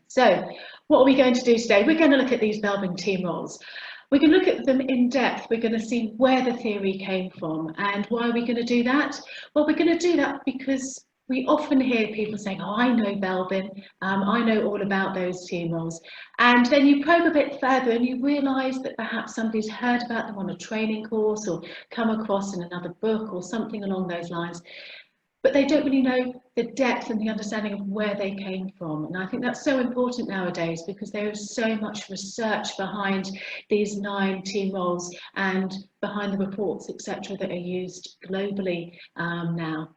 So what are we going to do today? We're going to look at these Belbin team roles. We can look at them in depth. We're going to see where the theory came from. And why are we going to do that? Well, we're going to do that because we often hear people saying, oh, I know Belbin, I know all about those team roles. And then you probe a bit further and you realise that perhaps somebody's heard about them on a training course or come across in another book or something along those lines. But they don't really know the depth and the understanding of where they came from. And I think that's so important nowadays because there is so much research behind these 9 team roles and behind the reports, etc., that are used globally now.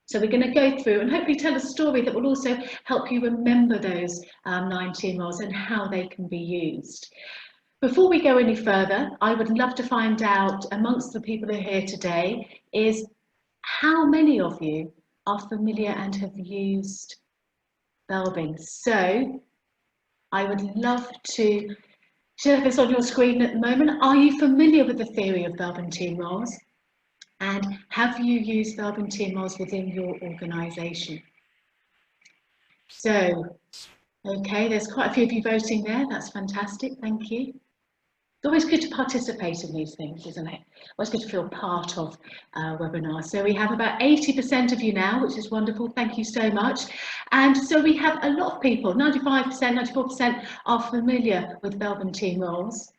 So we're going to go through and hopefully tell a story that will also help you remember those 9 team roles and how they can be used. Before we go any further, I would love to find out amongst the people who are here today is how many of you are familiar and have used Belbin? So I would love to share this on your screen at the moment. Are you familiar with the theory of Belbin team roles? And have you used Belbin team roles within your organisation? So, okay, there's quite a few of you voting there. That's fantastic. Thank you. It's always good to participate in these things, isn't it? Always good to feel part of webinars. So we have about 80% of you now, which is wonderful. Thank you so much. And so we have a lot of people, 95%, 94% are familiar with Belbin team roles.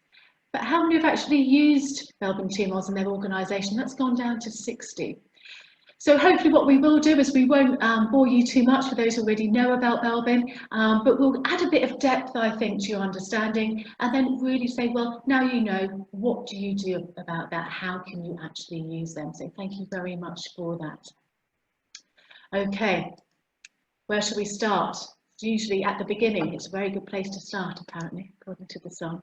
But how many have actually used Belbin team roles in their organisation? That's gone down to 60. So hopefully what we will do is we won't bore you too much for those who already know about Belbin, but we'll add a bit of depth, I think, to your understanding and then really say, well, now you know, what do you do about that? How can you actually use them? So thank you very much for that. Okay, where should we start? Usually at the beginning. It's a very good place to start, apparently, according to the song.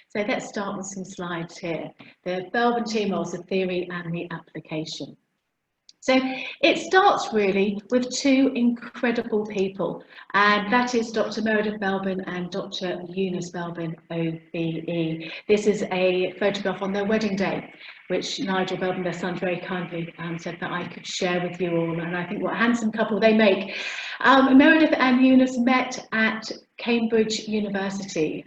So let's start with some slides here. The Belbin team roles, the theory and the application. So it starts really with 2 incredible people, and that is Dr. Meredith Belbin and Dr. Eunice Belbin, O.B.E. This is a photograph on their wedding day, which Nigel Belbin, their son, very kindly said that I could share with you all, and I think what a handsome couple they make. Meredith and Eunice met at Cambridge University.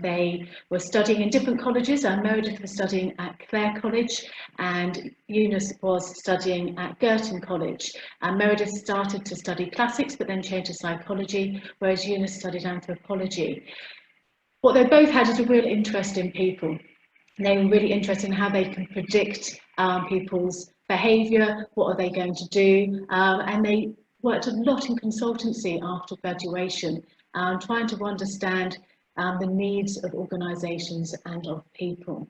They were studying in different colleges, and Meredith was studying at Clare College and Eunice was studying at Girton College. Meredith started to study classics but then changed to psychology, whereas Eunice studied anthropology. What they both had is a real interest in people. They were really interested in how they can predict people's behaviour, what are they going to do, and they worked a lot in consultancy after graduation, trying to understand the needs of organisations and of people.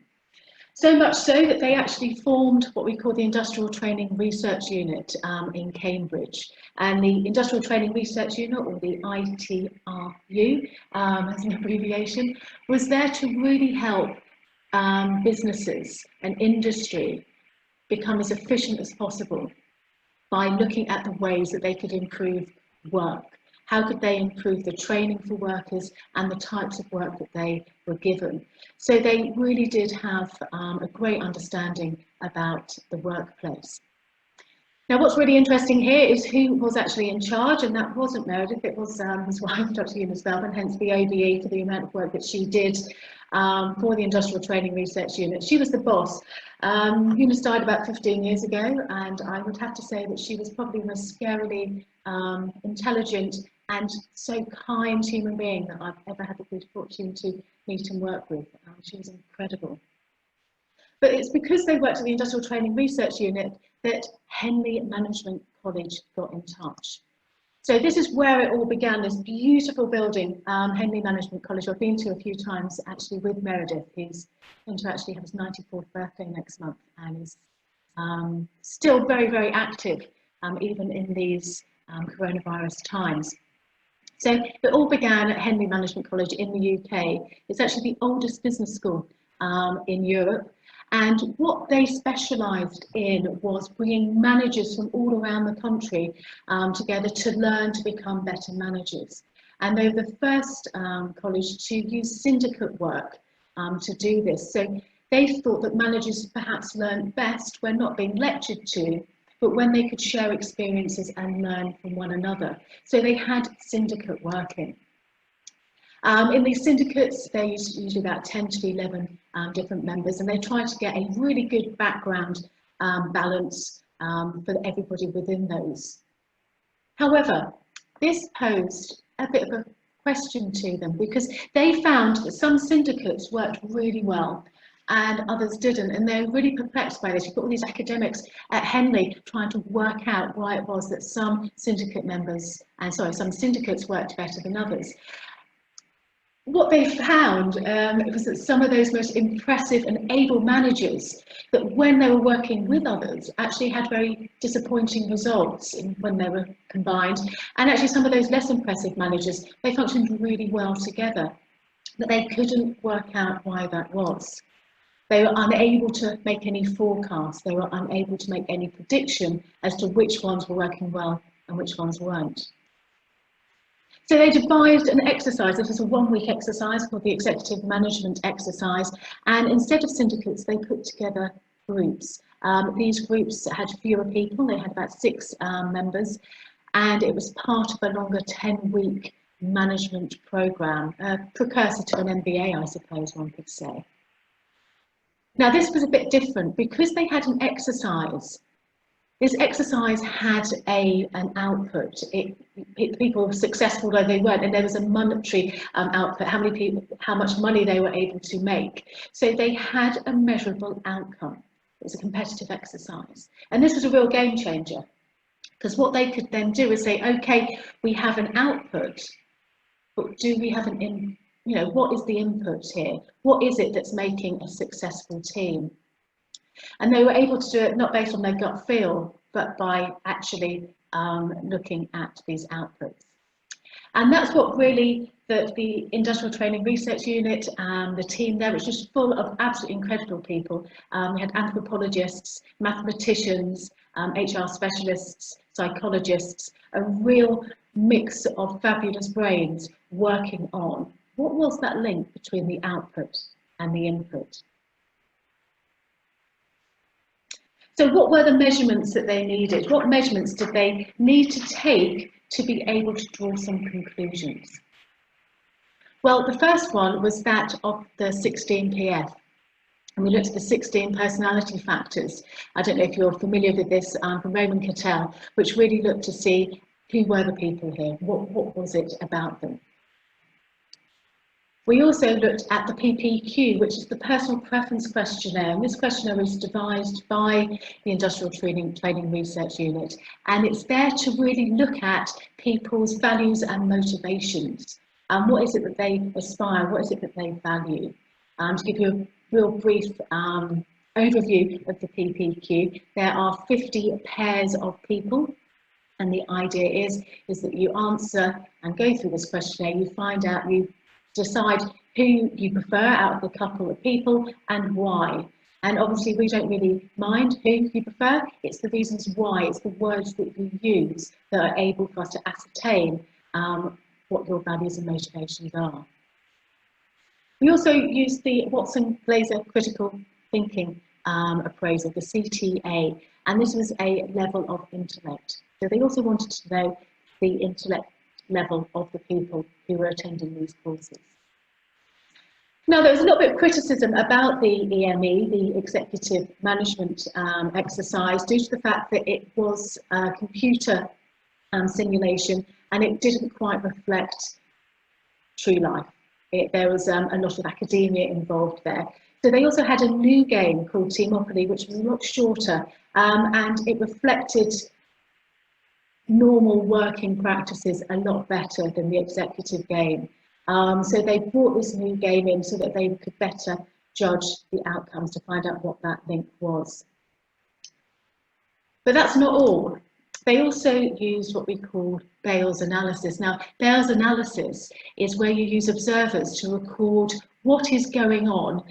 So much so that they actually formed what we call the Industrial Training Research Unit in Cambridge. And the Industrial Training Research Unit, or the ITRU as an abbreviation, was there to really help businesses and industry become as efficient as possible by looking at the ways that they could improve work. How could they improve the training for workers and the types of work that they were given? So they really did have a great understanding about the workplace. Now, what's really interesting here is who was actually in charge, and that wasn't Meredith, it was his wife, Dr. Eunice Belbin, hence the O.B.E. for the amount of work that she did for the Industrial Training Research Unit. She was the boss. Eunice died about 15 years ago, and I would have to say that she was probably the most scarily intelligent and so kind human being that I've ever had the good fortune to meet and work with. She was incredible. But it's because they worked at the Industrial Training Research Unit that Henley Management College got in touch. So this is where it all began, this beautiful building, Henley Management College. I've been to a few times actually with Meredith. He's going to actually have his 94th birthday next month and is still very, very active, even in these coronavirus times. So it all began at Henley Management College in the UK. It's actually the oldest business school in Europe. And what they specialised in was bringing managers from all around the country together to learn to become better managers. And they were the first college to use syndicate work to do this. So they thought that managers perhaps learned best when not being lectured to, but when they could share experiences and learn from one another. So they had syndicate working. In these syndicates, there's usually about 10 to 11 different members, and they try to get a really good background balance for everybody within those. However, this posed a bit of a question to them, because they found that some syndicates worked really well and others didn't, and they're really perplexed by this. You've got all these academics at Henley trying to work out why it was that some syndicate members, some syndicates worked better than others. What they found was that some of those most impressive and able managers, that when they were working with others, actually had very disappointing results when they were combined. And actually some of those less impressive managers, they functioned really well together, but they couldn't work out why that was. They were unable to make any forecasts. They were unable to make any prediction as to which ones were working well and which ones weren't. So they devised an exercise. This was a one-week exercise called the Executive Management Exercise. And instead of syndicates, they put together groups. These groups had fewer people. They had about 6 members. And it was part of a longer 10-week management programme, a precursor to an MBA, I suppose one could say. Now, this was a bit different because they had an exercise. This exercise had an output. People were successful though they weren't, and there was a monetary output, how much money they were able to make. So they had a measurable outcome. It was a competitive exercise. And this was a real game changer, because what they could then do is say, okay, we have an output, but do we have what is the input here? What is it that's making a successful team? And they were able to do it not based on their gut feel, but by actually looking at these outputs. And that's what really the Industrial Training Research Unit, the team there, was just full of absolutely incredible people. We had anthropologists, mathematicians, HR specialists, psychologists, a real mix of fabulous brains working on what was that link between the output and the input. So what were the measurements that they needed? What measurements did they need to take to be able to draw some conclusions? Well, the first one was that of the 16 PF. And we looked at the 16 personality factors. I don't know if you're familiar with this from Raymond Cattell, which really looked to see who were the people here, what was it about them. We also looked at the PPQ, which is the Personal Preference Questionnaire, and this questionnaire was devised by the Industrial Training Research Unit, and it's there to really look at people's values and motivations, and what is it that they aspire, what is it that they value. To give you a real brief overview of the PPQ, there are 50 pairs of people, and the idea is that you answer and go through this questionnaire, you find out, you decide who you prefer out of the couple of people and why. And obviously we don't really mind who you prefer, it's the reasons why, it's the words that you use that are able for us to ascertain what your values and motivations are. We also use the Watson-Glaser Critical Thinking Appraisal, the CTA, and this was a level of intellect. So they also wanted to know the intellect level of the people who were attending these courses. Now, there was a little bit of criticism about the EME, the Executive Management Exercise, due to the fact that it was a computer simulation and it didn't quite reflect true life. There was a lot of academia involved there. So they also had a new game called Teamopoly, which was a lot shorter, and it reflected normal working practices a lot better than the executive game. So they brought this new game in so that they could better judge the outcomes to find out what that link was. But that's not all. They also used what we call Bayes analysis. Now, Bayes analysis is where you use observers to record what is going on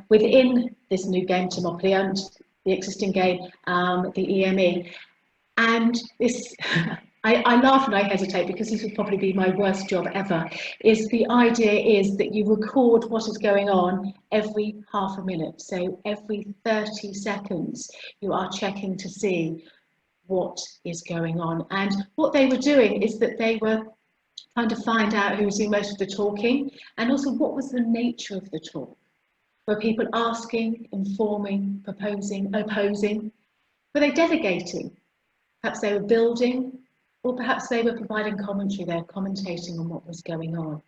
within this new game, Teamopoly, and the existing game, the EME. And this, I laugh and I hesitate because this would probably be my worst job ever, is the idea is that you record what is going on every half a minute. So every 30 seconds, you are checking to see what is going on. And what they were doing is that they were trying to find out who was doing most of the talking, and also what was the nature of the talk. Were people asking, informing, proposing, opposing? Were they delegating? Perhaps they were building, or perhaps they were providing commentary, they were commentating on what was going on.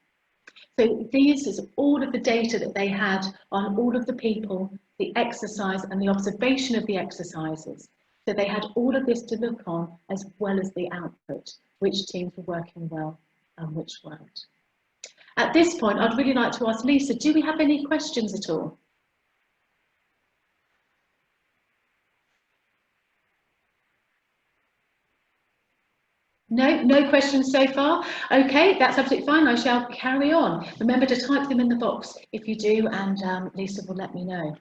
So these is all of the data that they had on all of the people, the exercise and the observation of the exercises. So they had all of this to look on as well as the output, which teams were working well and which weren't. At this point, I'd really like to ask Lisa, do we have any questions at all? No questions so far? Okay, that's absolutely fine. I shall carry on. Remember to type them in the box if you do, and Lisa will let me know.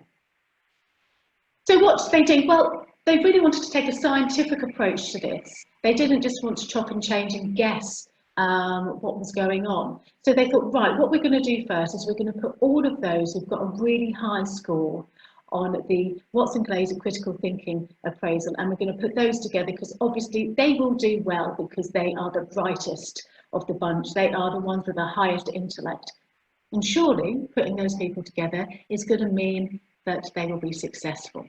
So what did they do? Well, they really wanted to take a scientific approach to this. They didn't just want to chop and change and guess what was going on. So they thought, right, what we're going to do first is we're going to put all of those who've got a really high score on the Watson Glaser critical thinking appraisal, and we're going to put those together because obviously they will do well because they are the brightest of the bunch. They are the ones with the highest intellect. And surely putting those people together is going to mean that they will be successful.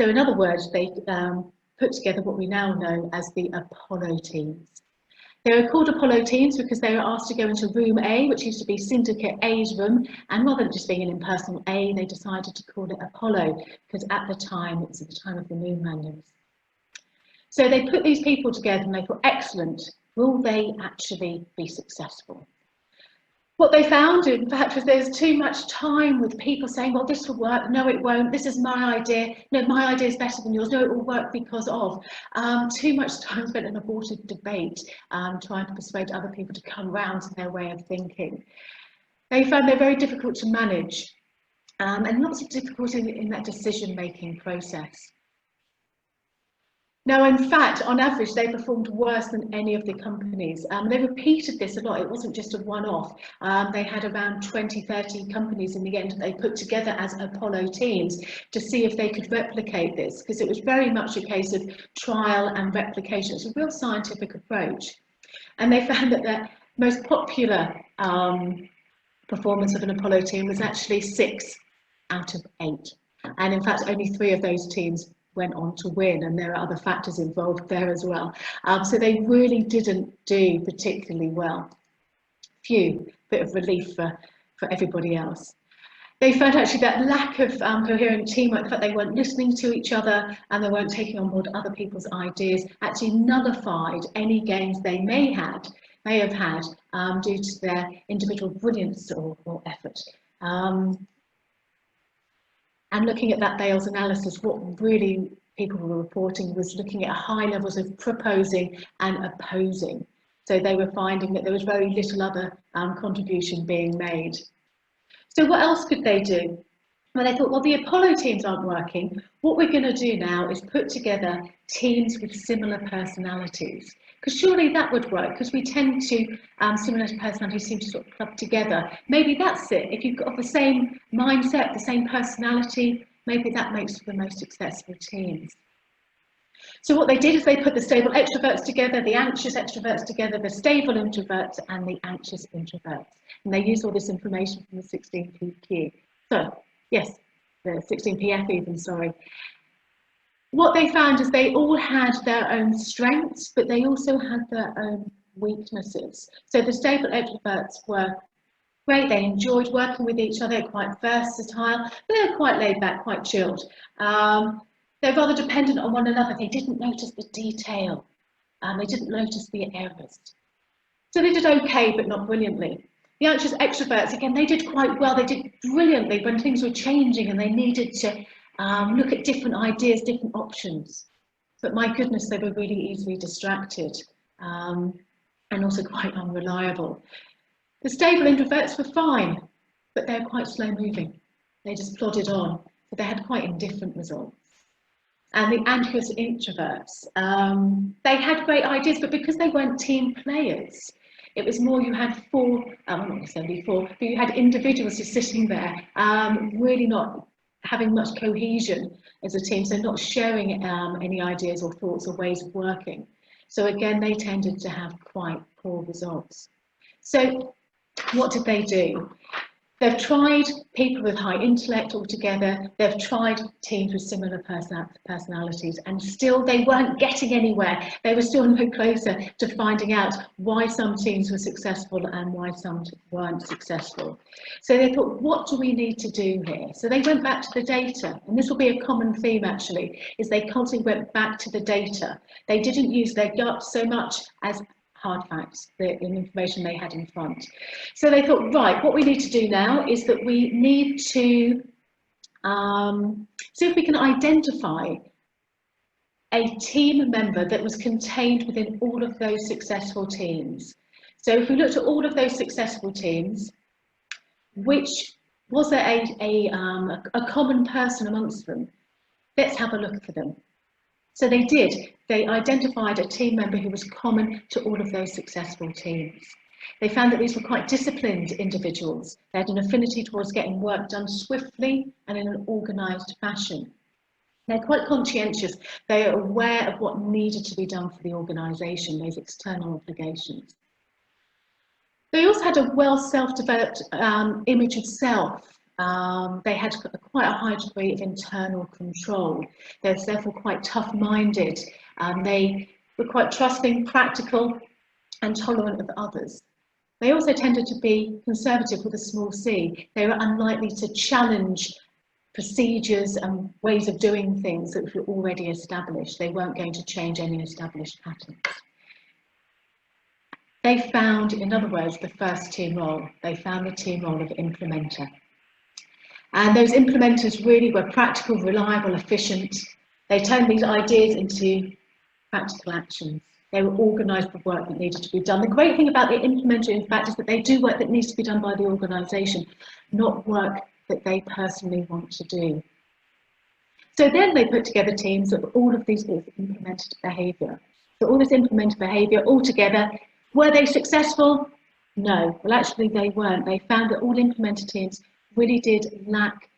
So in other words, they put together what we now know as the Apollo teams. They were called Apollo teams because they were asked to go into room A, which used to be Syndicate A's room, and rather than just being an impersonal A, they decided to call it Apollo because at the time, it was at the time of the moon landings. So they put these people together and they thought, excellent, will they actually be successful? What they found, in fact, was there's too much time with people saying, well, this will work, no, it won't, this is my idea, no, my idea is better than yours, no, it will work because of. Too much time spent in aborted debate, trying to persuade other people to come round to their way of thinking. They found they're very difficult to manage, and lots of difficulty in that decision-making process. Now, in fact, on average, they performed worse than any of the companies. They repeated this a lot. It wasn't just a one-off. They had around 20, 30 companies in the end that they put together as Apollo teams to see if they could replicate this, because it was very much a case of trial and replication. It's a real scientific approach. And they found that the most popular performance of an Apollo team was actually 6 out of 8. And in fact, only 3 of those teams went on to win, and there are other factors involved there as well. So they really didn't do particularly well. Bit of relief for everybody else. They found actually that lack of coherent teamwork, the fact they weren't listening to each other and they weren't taking on board other people's ideas, actually nullified any gains they may have had due to their individual brilliance or effort. And looking at that Bales analysis, what really people were reporting was looking at high levels of proposing and opposing. So they were finding that there was very little other contribution being made. So what else could they do? Well, they thought, well, the Apollo teams aren't working. What we're going to do now is put together teams with similar personalities. Because surely that would work, because we tend to, similar personalities seem to sort of club together. Maybe that's it. If you've got the same mindset, the same personality, maybe that makes for the most successful teams. So what they did is they put the stable extroverts together, the anxious extroverts together, the stable introverts and the anxious introverts. And they used all this information from the 16PQ. So, yes, the 16PF even, sorry. What they found is they all had their own strengths, but they also had their own weaknesses. So the stable extroverts were great, they enjoyed working with each other, quite versatile, but they were quite laid back, quite chilled. They're rather dependent on one another. They didn't notice the detail. They didn't notice the errors. So they did okay, but not brilliantly. The anxious extroverts, again, they did quite well. They did brilliantly when things were changing and they needed to look at different ideas, different options. But my goodness, they were really easily distracted and also quite unreliable. The stable introverts were fine, but they're quite slow moving. They just plodded on, but they had quite indifferent results. And the anxious introverts, they had great ideas, but because they weren't team players, it was more you had not necessarily 4, but you had individuals just sitting there, really not having much cohesion as a team, so not sharing any ideas or thoughts or ways of working. So again, they tended to have quite poor results. So what did they do? They've tried people with high intellect altogether. They've tried teams with similar personalities, and still they weren't getting anywhere. They were still no closer to finding out why some teams were successful and why some weren't successful. So they thought, what do we need to do here? So they went back to the data, and this will be a common theme actually, is they constantly went back to the data. They didn't use their gut so much as hard facts, the information they had in front. So they thought, right, what we need to do now is that we need to see if we can identify a team member that was contained within all of those successful teams. So if we looked at all of those successful teams, which was there a common person amongst them? Let's have a look for them. So they did. They identified a team member who was common to all of those successful teams. They found that these were quite disciplined individuals. They had an affinity towards getting work done swiftly and in an organised fashion. They're quite conscientious. They are aware of what needed to be done for the organisation, those external obligations. They also had a well self-developed image of self. They had quite a high degree of internal control. They're therefore quite tough-minded. They were quite trusting, practical, and tolerant of others. They also tended to be conservative with a small c. They were unlikely to challenge procedures and ways of doing things that were already established. They weren't going to change any established patterns. They found, in other words, the first team role. They found the team role of implementer. And those implementers really were practical, reliable, efficient. They turned these ideas into practical actions. They were organised for work that needed to be done. The great thing about the implementer, in fact, is that they do work that needs to be done by the organisation, not work that they personally want to do. So then they put together teams of all of these implemented behaviour. So all this implemented behaviour all together, were they successful? No, well actually they weren't. They found that all implemented teams really did lack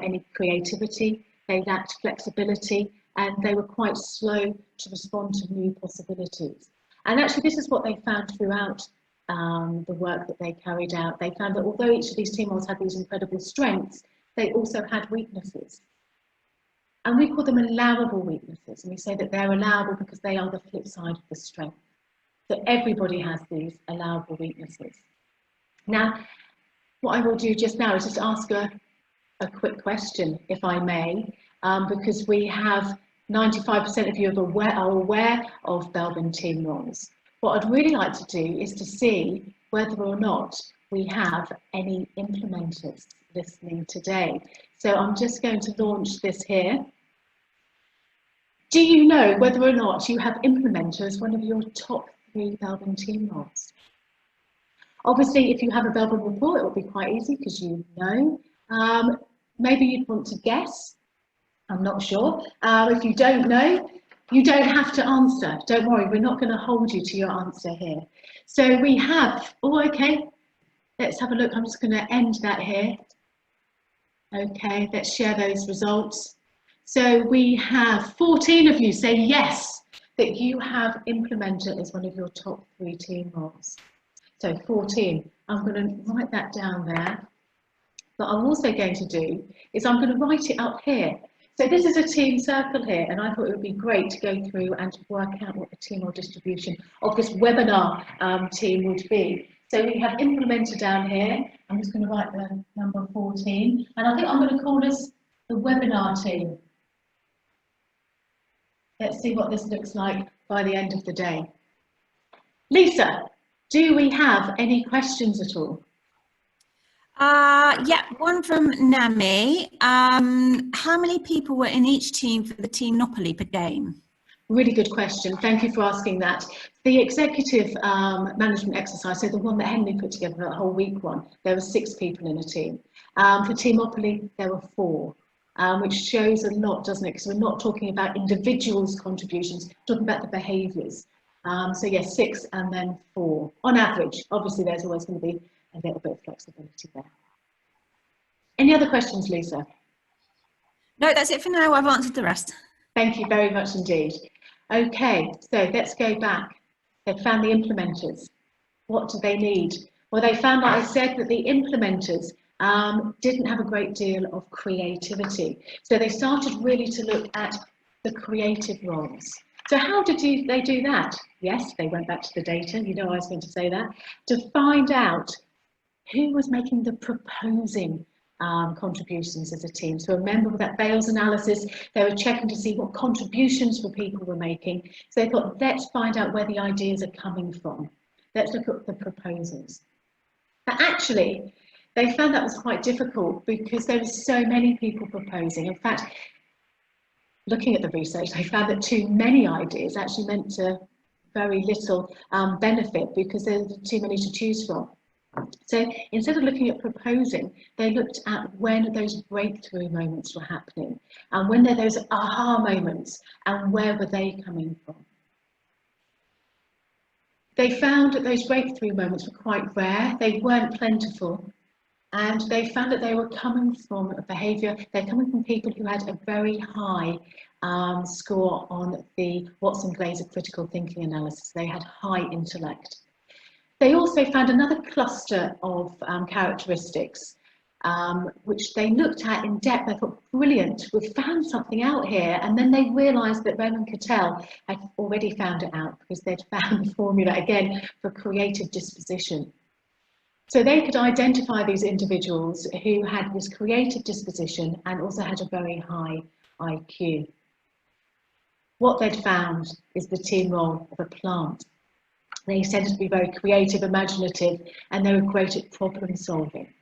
any creativity, they lacked flexibility, and they were quite slow to respond to new possibilities. And actually this is what they found throughout the work that they carried out. They found that although each of these team roles had these incredible strengths, they also had weaknesses. And we call them allowable weaknesses, and we say that they're allowable because they are the flip side of the strength. So everybody has these allowable weaknesses. Now, what I will do just now is just ask a quick question, if I may, because we have 95% of you are aware of Belbin Team Roles. What I'd really like to do is to see whether or not we have any implementers listening today. So I'm just going to launch this here. Do you know whether or not you have implementer as one of your top 3 Belbin Team Roles? Obviously, if you have a Belbin report, it will be quite easy because you know. Maybe you'd want to guess. I'm not sure. If you don't know, you don't have to answer. Don't worry, we're not going to hold you to your answer here. So we have, oh, okay, let's have a look. I'm just going to end that here. Okay, let's share those results. So we have 14 of you say yes, that you have implementer as one of your top 3 team roles. So 14, I'm going to write that down there. What I'm also going to do is I'm going to write it up here. So this is a team circle here, and I thought it would be great to go through and to work out what the team role distribution of this webinar team would be. So we have implementer down here. I'm just going to write the number 14, and I think I'm going to call this the webinar team. Let's see what this looks like by the end of the day. Lisa, do we have any questions at all? Yeah, one from Nami. How many people were in each team for the team Monopoly per game? Really good question. Thank you for asking that. The executive management exercise, so the one that Henry put together, that whole week one, there were 6 people in a team. For Team Monopoly, there were 4, which shows a lot, doesn't it? Because we're not talking about individuals' contributions, we're talking about the behaviours. So yes, 6 and then 4 on average. Obviously, there's always going to be a little bit of flexibility there. Any other questions, Lisa? No, that's it for now. I've answered the rest. Thank you very much indeed. Okay, so let's go back. They found the implementers. What do they need? Well, they found, like I said, that the implementers didn't have a great deal of creativity. So they started really to look at the creative roles. So how did they do that? Yes, they went back to the data, you know I was going to say that, to find out who was making the proposing contributions as a team. So remember with that Bales analysis, they were checking to see what contributions the people were making. So they thought, let's find out where the ideas are coming from. Let's look at the proposals. But actually, they found that was quite difficult because there were so many people proposing. In fact, looking at the research, they found that too many ideas actually meant to very little benefit because there were too many to choose from. So instead of looking at proposing, they looked at when those breakthrough moments were happening and when there were those aha moments and where were they coming from. They found that those breakthrough moments were quite rare, they weren't plentiful, and they found that they were coming from a behaviour, they're coming from people who had a very high score on the Watson-Glaser critical thinking analysis. They had high intellect. They also found another cluster of characteristics which they looked at in depth. They thought, brilliant, we've found something out here. And then they realised that Raymond Cattell had already found it out because they'd found the formula again for creative disposition. So they could identify these individuals who had this creative disposition and also had a very high IQ. What they'd found is the team role of a plant. They tended to be very creative, imaginative, and they were great at problem solving.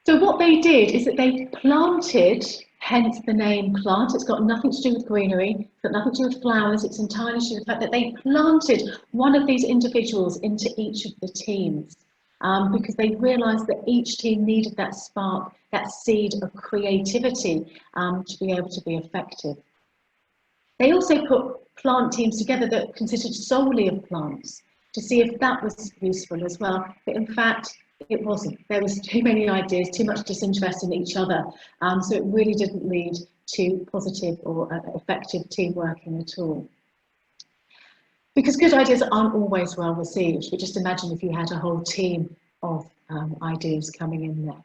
So what they did is that they planted, hence the name plant. It's got nothing to do with greenery, it's got nothing to do with flowers, it's entirely to do with the fact that they planted one of these individuals into each of the teams because they realised that each team needed that spark, that seed of creativity to be able to be effective. They also put plant teams together that consisted solely of plants to see if that was useful as well. But in fact, it wasn't. There was too many ideas, too much disinterest in each other. So it really didn't lead to positive or effective team working at all. Because good ideas aren't always well received. But just imagine if you had a whole team of ideas coming in there.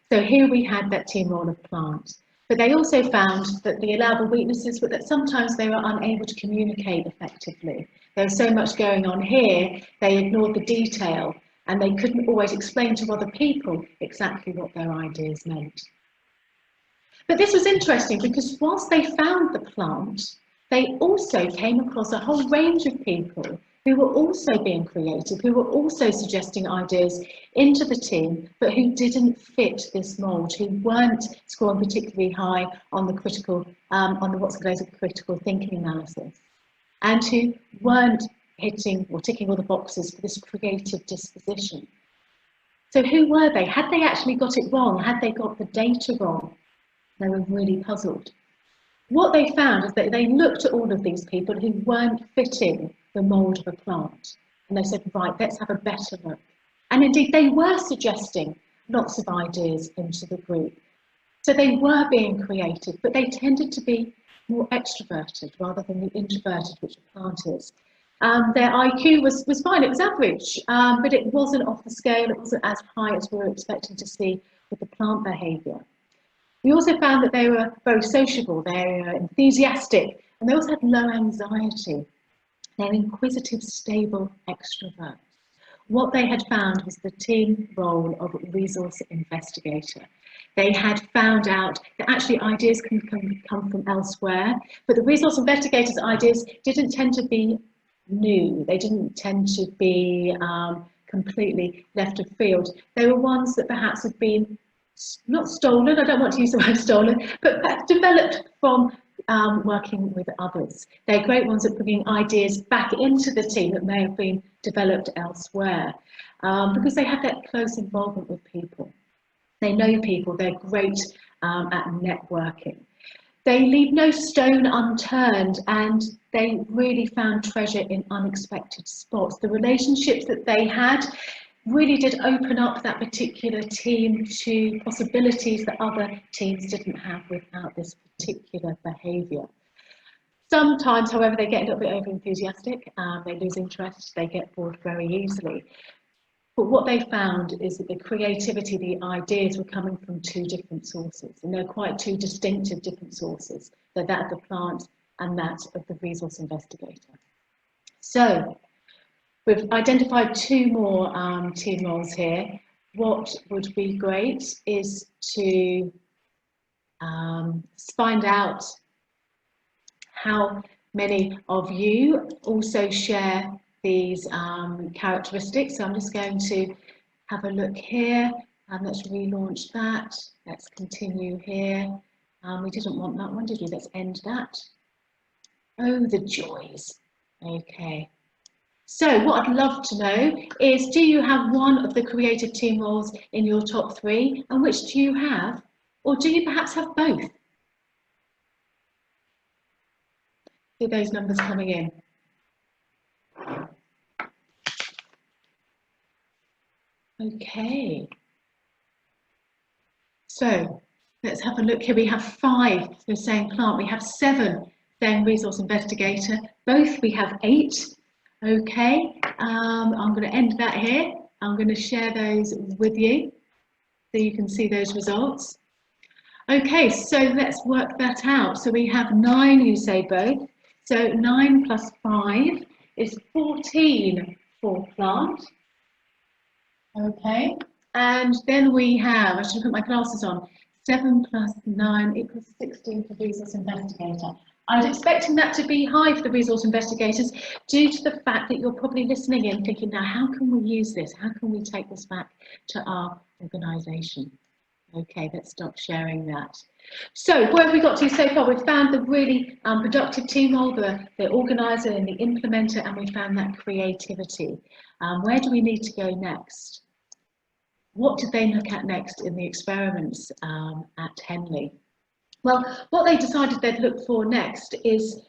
So here we had that team role of plant. But they also found that the allowable weaknesses were that sometimes they were unable to communicate effectively. There was so much going on here, they ignored the detail and they couldn't always explain to other people exactly what their ideas meant. But this was interesting because whilst they found the plant, they also came across a whole range of people who were also being creative, who were also suggesting ideas into the team, but who didn't fit this mould, who weren't scoring particularly high on the critical, on the Watson-Glaser critical thinking analysis, and who weren't hitting or ticking all the boxes for this creative disposition. So who were they? Had they actually got it wrong? Had they got the data wrong? They were really puzzled. What they found is that they looked at all of these people who weren't fitting the mould of a plant. And they said, right, let's have a better look. And indeed, they were suggesting lots of ideas into the group. So they were being creative, but they tended to be more extroverted rather than the introverted, which a plant is. Their IQ was fine, it was average, but it wasn't off the scale, it wasn't as high as we were expecting to see with the plant behaviour. We also found that they were very sociable, they were enthusiastic, and they also had low anxiety. They're inquisitive, stable extroverts. What they had found was the team role of resource investigator. They had found out that actually ideas can come from elsewhere, but the resource investigators' ideas didn't tend to be new. They didn't tend to be completely left of field. They were ones that perhaps had been not stolen, I don't want to use the word stolen, but developed from working with others. They're great ones at bringing ideas back into the team that may have been developed elsewhere because they have that close involvement with people. They know people, they're great at networking. They leave no stone unturned and they really found treasure in unexpected spots. The relationships that they had really did open up that particular team to possibilities that other teams didn't have without this particular behaviour. Sometimes, however, they get a little bit over enthusiastic, they lose interest, they get bored very easily. But what they found is that the creativity, the ideas were coming from two different sources, and they're quite two distinctive different sources. They're that of the plant and that of the resource investigator. So we've identified two more team roles here. What would be great is to find out how many of you also share these characteristics. So I'm just going to have a look here, and let's relaunch that. Let's continue here. We didn't want that one, did we? Let's end that. Oh, the joys. Okay. So what I'd love to know is, do you have one of the creative team roles in your top 3, and which do you have? Or do you perhaps have both? See those numbers coming in. Okay. So let's have a look here. We have 5 for saying plant. We have 7 saying resource investigator. Both we have 8. Okay. I'm going to end that here. I'm going to share those with you so you can see those results. Okay, so let's work that out. So we have 9 who say both. So 9 plus 5 is 14 for plant. Okay, and then we have, I should put my glasses on, 7 plus 9 equals 16 for resource investigator. I was expecting that to be high for the resource investigators due to the fact that you're probably listening in thinking, now how can we use this? How can we take this back to our organisation? Okay, let's stop sharing that. So where have we got to so far? We've found the really productive team role, the organiser and the implementer, and we found that creativity. Where do we need to go next? What did they look at next in the experiments at Henley? Well, what they decided they'd look for next is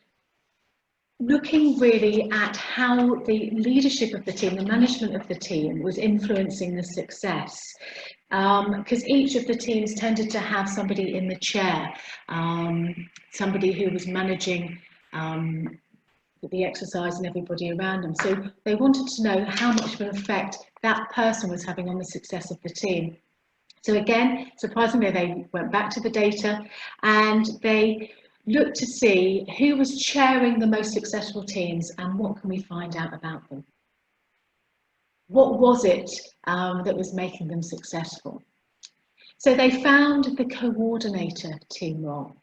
looking really at how the leadership of the team, the management of the team, was influencing the success. Because each of the teams tended to have somebody in the chair, somebody who was managing the exercise and everybody around them. So they wanted to know how much of an effect that person was having on the success of the team. So again, surprisingly, they went back to the data and they looked to see who was chairing the most successful teams and what can we find out about them. What was it that was making them successful? So they found the coordinator team role.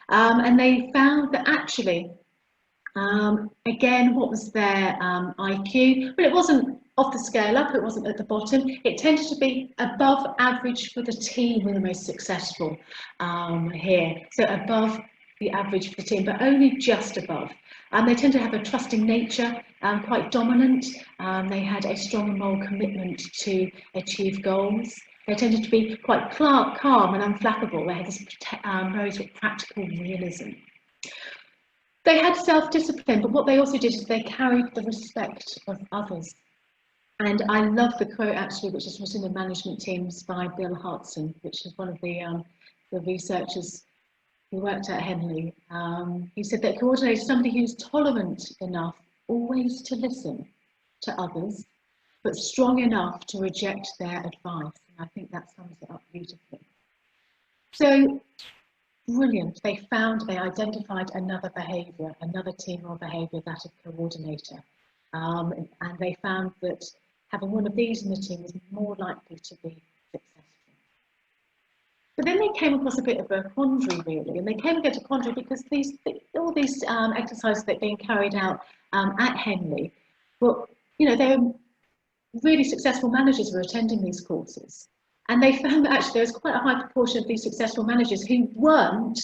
And they found that actually, again, what was their IQ? Well, it wasn't off the scale up, it wasn't at the bottom. It tended to be above average for the team who were the most successful here. So above the average for the team, but only just above. They tend to have a trusting nature, quite dominant. They had a strong and moral commitment to achieve goals. They tended to be quite calm and unflappable. They had this very sort of practical realism. They had self-discipline, but what they also did is they carried the respect of others. And I love the quote actually, which is written in management teams by Bill Hartson, which is one of the researchers who worked at Henley. He said that coordinator is somebody who's tolerant enough always to listen to others, but strong enough to reject their advice. And I think that sums it up beautifully. So brilliant. They identified another behaviour, another team role behaviour, that of coordinator. And they found that having one of these in the team was more likely to be successful. But then they came across a bit of a quandary, really, and they came against a quandary because all these exercises that are being carried out at Henley, well, you know, they were really successful managers were attending these courses, and they found that actually there was quite a high proportion of these successful managers who weren't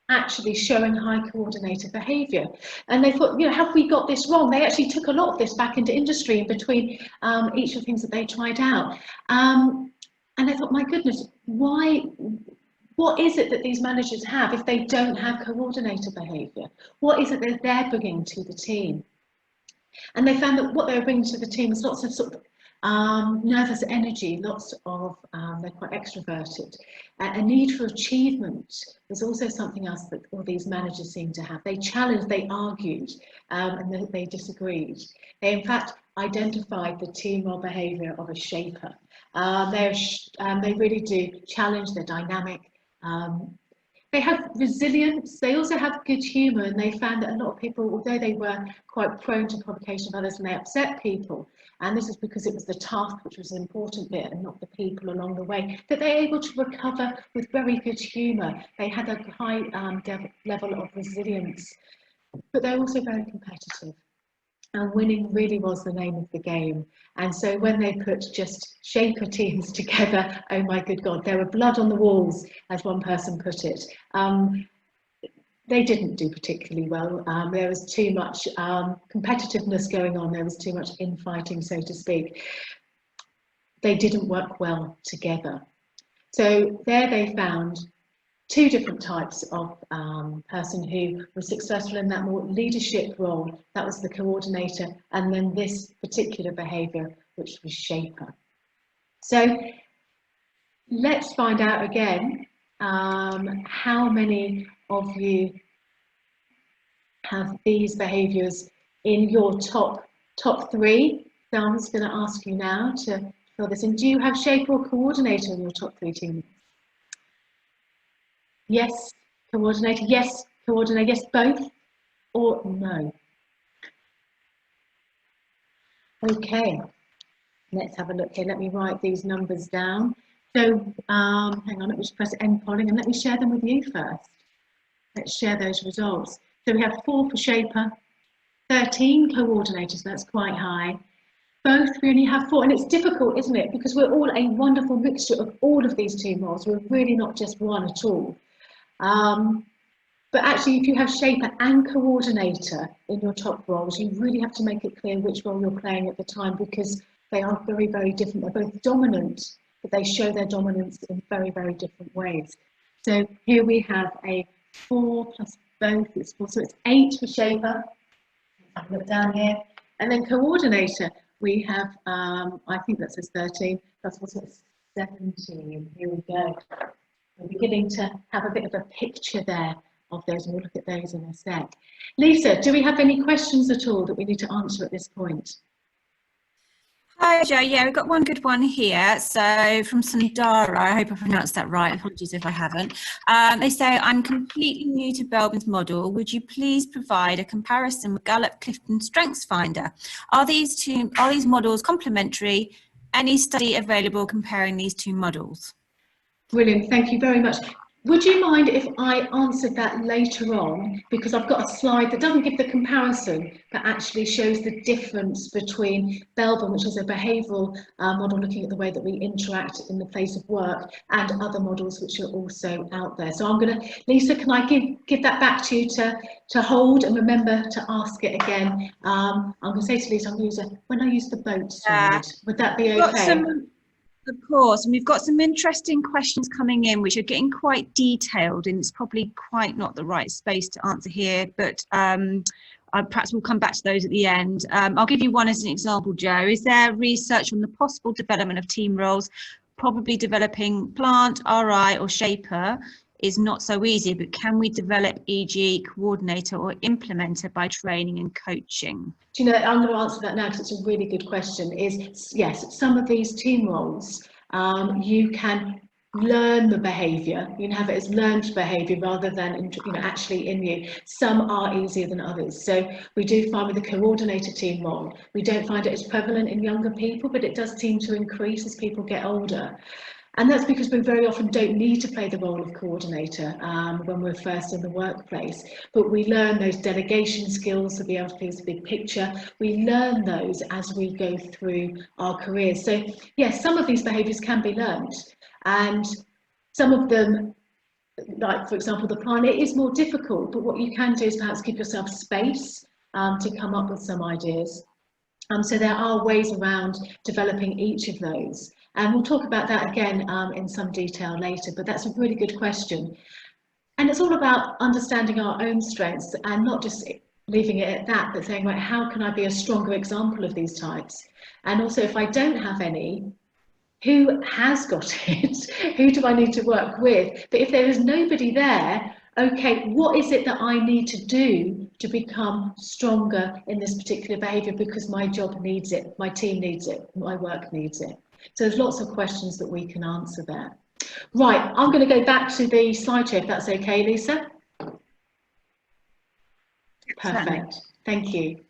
actually showing high coordinator behaviour. And they thought, you know, have we got this wrong? They actually took a lot of this back into industry in between each of the things that they tried out. And I thought, my goodness, what is it that these managers have if they don't have coordinator behaviour? What is it that they're bringing to the team? And they found that what they were bringing to the team was lots of sort of Nervous energy, lots of, they're quite extroverted. A need for achievement was also something else that all these managers seem to have. They challenged, they argued, and they disagreed. They in fact identified the team role behaviour of a shaper. They really do challenge, they're dynamic. They have resilience, they also have good humour, and they found that a lot of people, although they were quite prone to provocation of others and they upset people, and this is because it was the task which was an important bit and not the people along the way, that they're able to recover with very good humour. They had a high level of resilience, but they're also very competitive. And winning really was the name of the game. And so when they put just shaper teams together, oh my good God, there were blood on the walls, as one person put it. They didn't do particularly well. There was too much competitiveness going on. There was too much infighting, so to speak. They didn't work well together. So there they found two different types of person who was successful in that more leadership role. That was the coordinator, and then this particular behaviour, which was shaper. So let's find out again how many of you have these behaviours in your top three. So I'm just going to ask you now to fill this in. Do you have shaper or coordinator in your top three teams? Yes, coordinator, yes, coordinator, yes, both, or no? Okay, let's have a look here. Let me write these numbers down. So, hang on, let me just press end polling and let me share them with you first. Let's share those results. So we have 4 for shaper, 13 coordinators, that's quite high. Both, we only have 4, and it's difficult, isn't it? Because we're all a wonderful mixture of all of these team roles. We're really not just one at all. But actually, if you have shaper and coordinator in your top roles, you really have to make it clear which role you're playing at the time, because they are very, very different. They're both dominant, but they show their dominance in very, very different ways. So here we have a 4 plus both, it's 4, so it's 8 for shaper. I'll look down here. And then coordinator, we have, I think that says 13, plus also 17. Here we go. We're beginning to have a bit of a picture there of those, and we'll look at those in a sec. Lisa, do we have any questions at all that we need to answer at this point? Hi, Jo. Yeah, we've got one good one here. So from Sundara, I hope I pronounced that right. Apologies if I haven't. They say, I'm completely new to Belbin's model. Would you please provide a comparison with Gallup Clifton Strengths Finder? Are these models complementary? Any study available comparing these two models? Brilliant, thank you very much. Would you mind if I answered that later on? Because I've got a slide that doesn't give the comparison, but actually shows the difference between Belbin, which is a behavioural model looking at the way that we interact in the place of work, and other models which are also out there. So I'm going to, Lisa, can I give that back to you to hold, and remember to ask it again. I'm going to say to Lisa, I'm going to use when I use the boat slide, would that be okay? Of course, and we've got some interesting questions coming in which are getting quite detailed, and it's probably quite not the right space to answer here, but perhaps we'll come back to those at the end. I'll give you one as an example, Jo. Is there research on the possible development of team roles? Probably developing plant, RI or shaper is not so easy, but can we develop, e.g. coordinator or implementer by training and coaching? Do you know, I'm going to answer that now because it's a really good question. Is yes, some of these team roles, you can learn the behaviour. You can have it as learned behaviour rather than actually in you. Some are easier than others. So we do find with the coordinator team role, we don't find it as prevalent in younger people, but it does seem to increase as people get older. And that's because we very often don't need to play the role of coordinator when we're first in the workplace, but we learn those delegation skills to be able to see the big picture. We learn those as we go through our careers. So yes, some of these behaviours can be learned, and some of them, like for example the plant, it is more difficult, but what you can do is perhaps give yourself space to come up with some ideas. So there are ways around developing each of those. And we'll talk about that again in some detail later, but that's a really good question. And it's all about understanding our own strengths and not just leaving it at that, but saying, right, how can I be a stronger example of these types? And also, if I don't have any, who has got it? Who do I need to work with? But if there is nobody there, okay, what is it that I need to do to become stronger in this particular behaviour, because my job needs it, my team needs it, my work needs it? So there's lots of questions that we can answer there. Right, I'm going to go back to the slideshow if that's okay, Lisa. Perfect, thank you.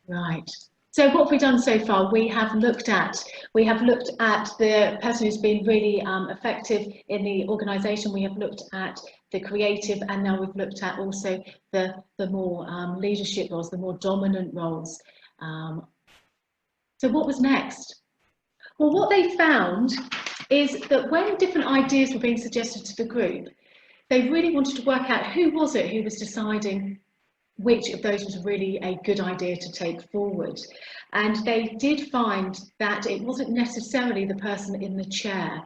Right. So what have we done so far? We have looked at the person who's been really effective in the organisation. We have looked at the creative, and now we've looked at also the more leadership roles, the more dominant roles. So what was next? Well, what they found is that when different ideas were being suggested to the group, they really wanted to work out who was it who was deciding which of those was really a good idea to take forward. And they did find that it wasn't necessarily the person in the chair,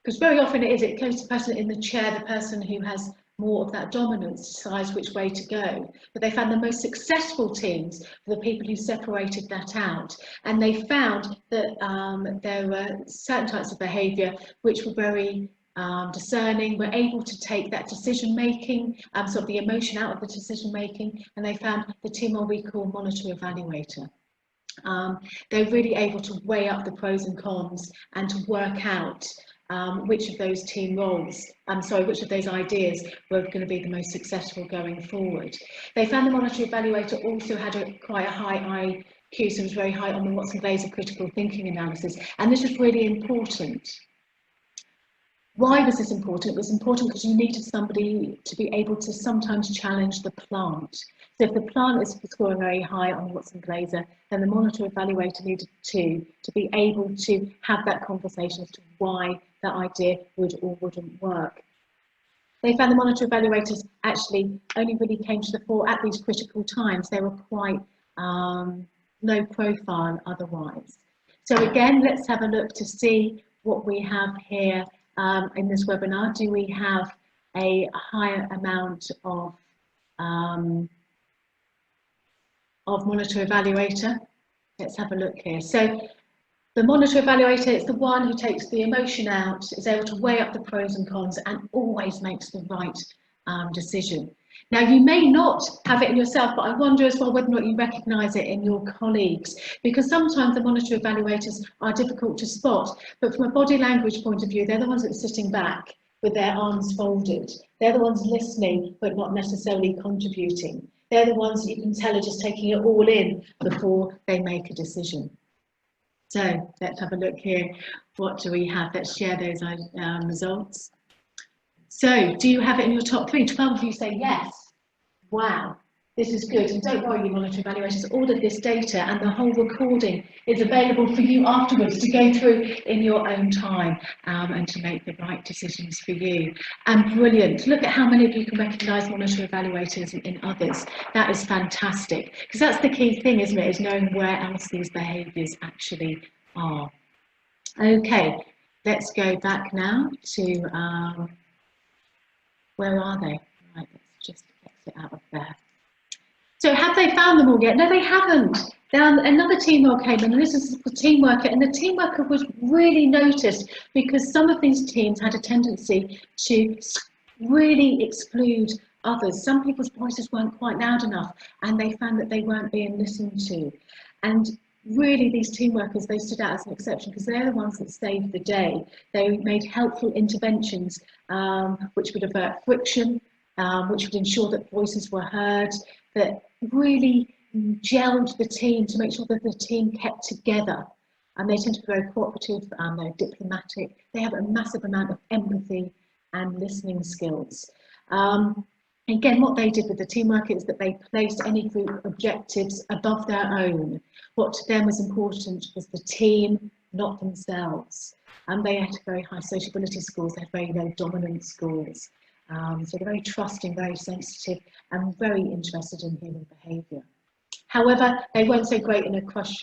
because very often it goes to the person in the chair, the person who has more of that dominance, decides which way to go. But they found the most successful teams were the people who separated that out. And they found that there were certain types of behaviour which were very discerning, were able to take that decision making, sort of the emotion out of the decision making, and they found the team what we call monitor evaluator. They're really able to weigh up the pros and cons and to work out which of those team roles, which of those ideas were going to be the most successful going forward. They found the monitor evaluator also had quite a high IQ, so it was very high on the Watson Glaser critical thinking analysis, and this was really important. Why was this important? It was important because you needed somebody to be able to sometimes challenge the plant. So if the plant is scoring very high on Watson Glaser, then the monitor evaluator needed to be able to have that conversation as to why that idea would or wouldn't work. They found the monitor evaluators actually only really came to the fore at these critical times. They were quite low profile otherwise. So again, let's have a look to see what we have here. In this webinar, do we have a higher amount of monitor evaluator? Let's have a look here. So the monitor evaluator is the one who takes the emotion out, is able to weigh up the pros and cons, and always makes the right decision. Now, you may not have it in yourself, but I wonder as well whether or not you recognise it in your colleagues, because sometimes the monitor evaluators are difficult to spot, but from a body language point of view, they're the ones that are sitting back with their arms folded. They're the ones listening, but not necessarily contributing. They're the ones that you can tell are just taking it all in before they make a decision. So let's have a look here. What do we have? Let's share those results. So, do you have it in your top 3? 12 of you say yes. Wow, this is good. And don't worry, you monitor evaluators, all of this data and the whole recording is available for you afterwards to go through in your own time and to make the right decisions for you. And brilliant. Look at how many of you can recognise monitor evaluators in others. That is fantastic, because that's the key thing, isn't it, is knowing where else these behaviours actually are. Okay, let's go back now to... where are they? Right, let's just exit out of there. So have they found them all yet? No, they haven't. Then another team role came in, and this is the team worker, and the team worker was really noticed because some of these teams had a tendency to really exclude others. Some people's voices weren't quite loud enough, and they found that they weren't being listened to. And really, these team workers, they stood out as an exception because they're the ones that saved the day. They made helpful interventions which would avert friction, which would ensure that voices were heard, that really gelled the team to make sure that the team kept together. And they tend to be very cooperative, they're diplomatic, they have a massive amount of empathy and listening skills. Again, what they did with the teamwork is that they placed any group objectives above their own. What to them was important was the team, not themselves. And they had very high sociability scores, they had very low dominance scores. So they're very trusting, very sensitive, and very interested in human behaviour. However, they weren't so great in a crunch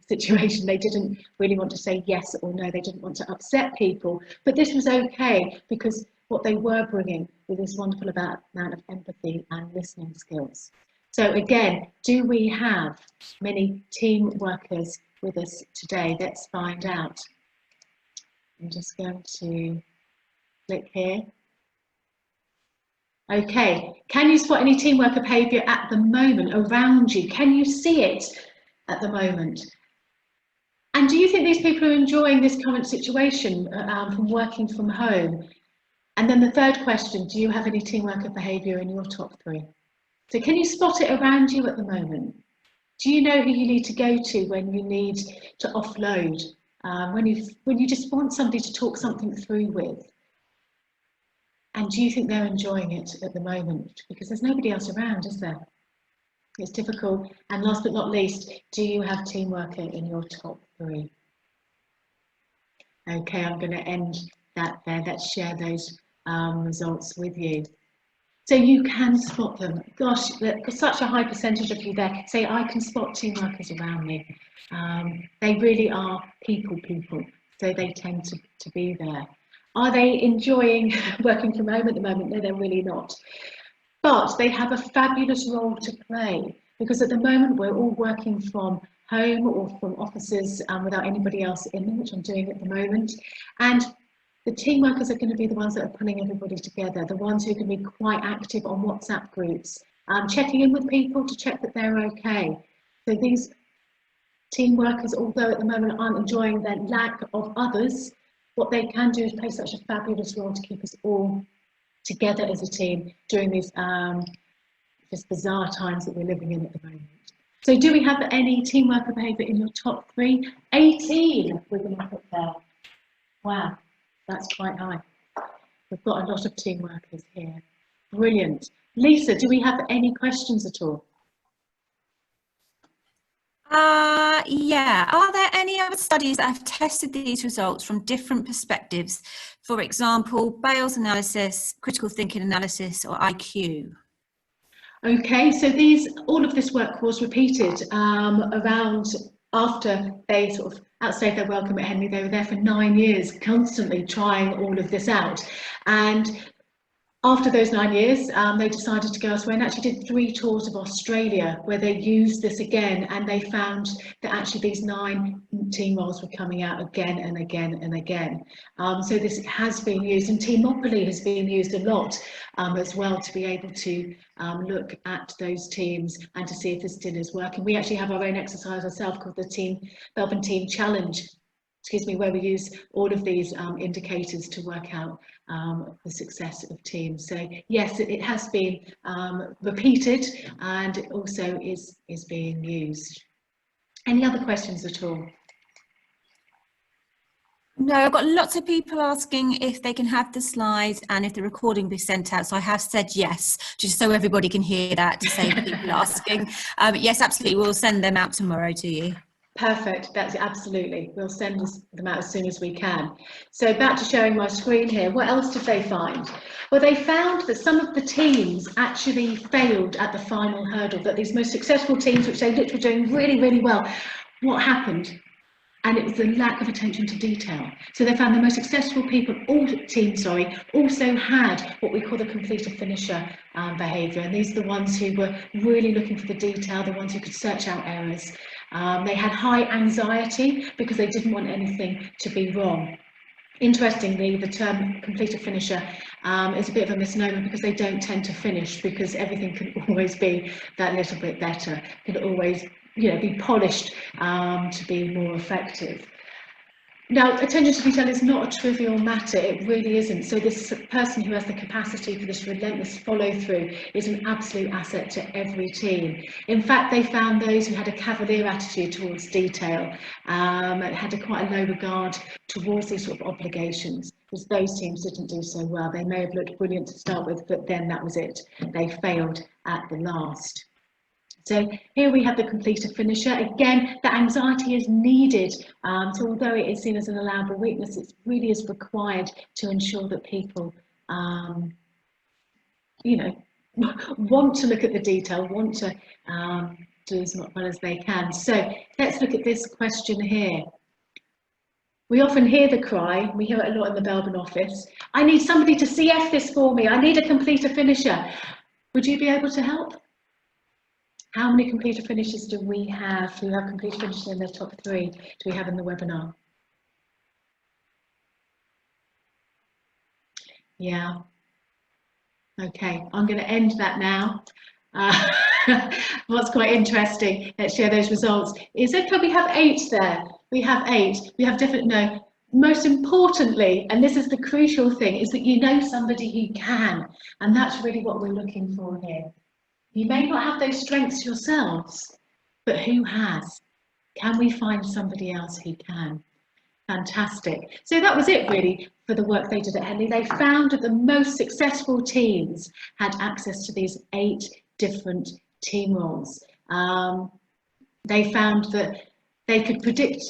situation. They didn't really want to say yes or no. They didn't want to upset people. But this was okay because what they were bringing with this wonderful amount of empathy and listening skills. So again, do we have many team workers with us today? Let's find out. I'm just going to click here. Okay, can you spot any team worker behaviour at the moment around you? Can you see it at the moment? And do you think these people are enjoying this current situation from working from home? And then the third question, do you have any team worker behaviour in your top 3? So can you spot it around you at the moment? Do you know who you need to go to when you need to offload? When you just want somebody to talk something through with? And do you think they're enjoying it at the moment? Because there's nobody else around, is there? It's difficult. And last but not least, do you have team worker in your top 3? Okay, I'm going to end that there. Let's share those results with you. So you can spot them. Gosh, there's such a high percentage of you there say, I can spot team workers around me. They really are people, so they tend to be there. Are they enjoying working from home at the moment? No, they're really not. But they have a fabulous role to play, because at the moment we're all working from home or from offices without anybody else in them, which I'm doing at the moment. And the team workers are going to be the ones that are pulling everybody together, the ones who can be quite active on WhatsApp groups, checking in with people to check that they're okay. So these team workers, although at the moment aren't enjoying the lack of others, what they can do is play such a fabulous role to keep us all together as a team during these just bizarre times that we're living in at the moment. So do we have any team worker behaviour in your top 3? 18 with them up there. Wow. That's quite high. We've got a lot of team workers here. Brilliant. Lisa, do we have any questions at all? Yeah. Are there any other studies that have tested these results from different perspectives? For example, Bales analysis, critical thinking analysis, or IQ? Okay, so all of this work was repeated around after they sort of outstayed their welcome at Henley. They were there for 9 years, constantly trying all of this out. And after those 9 years, they decided to go elsewhere and actually did 3 tours of Australia where they used this again, and they found that actually these 9 team roles were coming out again and again and again. So this has been used, and Teamopoly has been used a lot as well, to be able to look at those teams and to see if this still is working. We actually have our own exercise ourselves called the Belbin Team Challenge, where we use all of these indicators to work out the success of teams. So yes, it has been repeated, and it also is being used. Any other questions at all? No, I've got lots of people asking if they can have the slides and if the recording be sent out. So I have said yes, just so everybody can hear that, to save people asking. Yes, absolutely. We'll send them out tomorrow to you. Perfect, that's absolutely. We'll send them out as soon as we can. So back to sharing my screen here. What else did they find? Well, they found that some of the teams actually failed at the final hurdle, that these most successful teams, which they looked were doing really, really well, what happened? And it was the lack of attention to detail. So they found the most successful teams also had what we call the completer finisher behaviour. And these are the ones who were really looking for the detail, the ones who could search out errors. They had high anxiety because they didn't want anything to be wrong. Interestingly, the term completer finisher is a bit of a misnomer, because they don't tend to finish, because everything can always be that little bit better, can always be polished to be more effective. Now, attention to detail is not a trivial matter, it really isn't. So this person who has the capacity for this relentless follow through is an absolute asset to every team. In fact, they found those who had a cavalier attitude towards detail, had quite a low regard towards these sort of obligations, because those teams didn't do so well. They may have looked brilliant to start with, but then that was it. They failed at the last. So here we have the completer finisher. Again, the anxiety is needed. So although it is seen as an allowable weakness, it really is required to ensure that people, want to look at the detail, want to do as well as they can. So let's look at this question here. We often hear the cry, we hear it a lot in the Belbin office, I need somebody to CF this for me, I need a completer finisher. Would you be able to help? How many completer finishers do we have who have completer finishers in their top 3? Do we have in the webinar? Yeah. Okay, I'm going to end that now. What's quite interesting, let's share those results, is that we have 8 there. We have 8. We have different, no, most importantly, and this is the crucial thing, is that you know somebody who can. And that's really what we're looking for here. You may not have those strengths yourselves, but who has? Can we find somebody else who can? Fantastic. So that was it really for the work they did at Henley. They found that the most successful teams had access to these 8 different team roles. They found that they could predict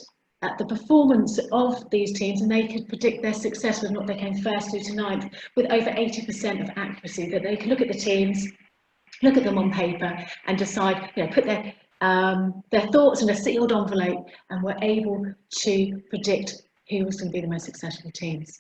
the performance of these teams, and they could predict their success, whether or not they came first through to 9th, with over 80% of accuracy. That they could look at the teams, look at them on paper, and decide, you know, put their thoughts in a sealed envelope, and were able to predict who was going to be the most successful teams.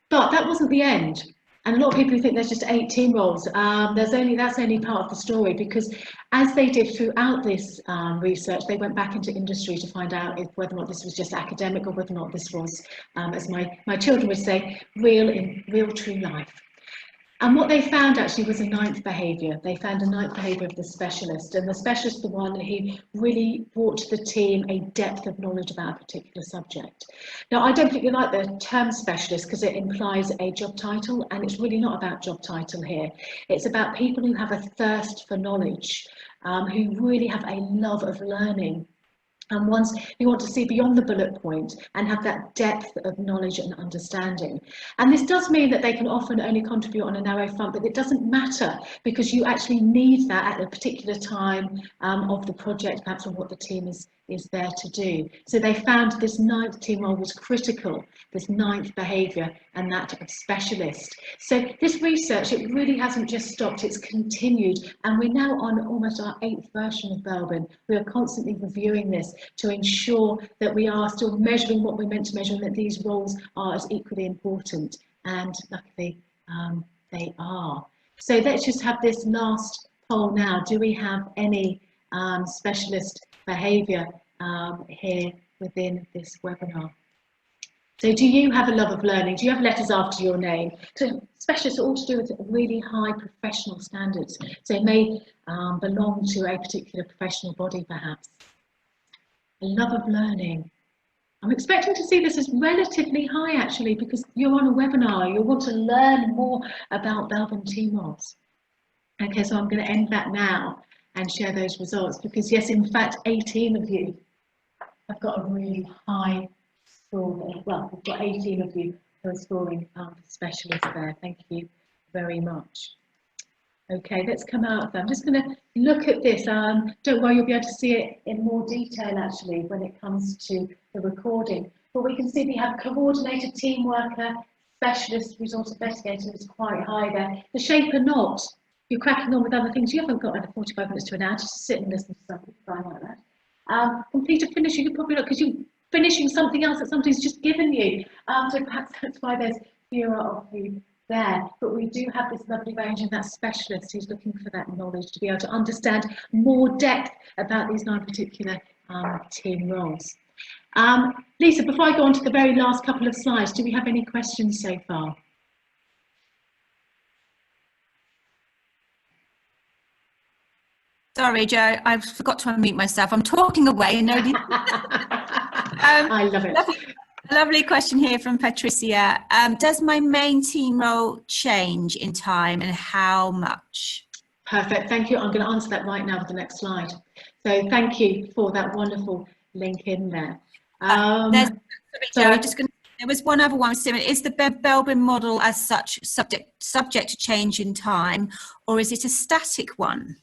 But that wasn't the end. And a lot of people who think there's just 8 team roles, that's only part of the story, because as they did throughout this research, they went back into industry to find out whether or not this was just academic, or whether or not this was, as my children would say, real true life. And what they found actually was a 9th behaviour. They found a 9th behaviour of the specialist, and the specialist, the one who really brought to the team a depth of knowledge about a particular subject. Now, I don't particularly like the term specialist because it implies a job title, and it's really not about job title here. It's about people who have a thirst for knowledge, who really have a love of learning, and ones who want to see beyond the bullet point and have that depth of knowledge and understanding. And this does mean that they can often only contribute on a narrow front, but it doesn't matter, because you actually need that at a particular time of the project, perhaps, or what the team is there to do. So they found this 9th team role was critical, this 9th behaviour, and that of specialist. So this research, it really hasn't just stopped, it's continued, and we're now on almost our 8th version of Belbin. We are constantly reviewing this to ensure that we are still measuring what we're meant to measure, and that these roles are as equally important, and luckily they are. So let's just have this last poll now. Do we have any specialist behaviour here within this webinar? So do you have a love of learning? Do you have letters after your name? So specialists are all to do with really high professional standards. So it may belong to a particular professional body, perhaps. A love of learning. I'm expecting to see this as relatively high, actually, because you're on a webinar. You'll want to learn more about Belbin Team Roles. Okay, so I'm going to end that now and share those results, because yes, in fact, 18 of you have got a really high score. Well, we've got 18 of you who are scoring specialists there. Thank you very much. Okay, let's come out of that. I'm just going to look at this. Don't worry, you'll be able to see it in more detail, actually, when it comes to the recording. But we can see we have coordinator, team worker, specialist, resource investigator is quite high there. The shaper not. You're cracking on with other things. You haven't got like 45 minutes to an hour just to sit and listen to something fine like that. Completer finisher, you probably not, because you're finishing something else that somebody's just given you. So perhaps that's why there's fewer of you there. But we do have this lovely range, and that specialist who's looking for that knowledge to be able to understand more depth about these 9 particular team roles. Lisa, before I go on to the very last couple of slides, do we have any questions so far? Sorry, Jo, I forgot to unmute myself. I'm talking away and nobody. I love it. Lovely question here from Patricia. Does my main team role change in time, and how much? Perfect, thank you. I'm going to answer that right now with the next slide. So thank you for that wonderful link in there. Sorry, Jo, there was one other one similar. Is the Belbin model as such subject to change in time, or is it a static one?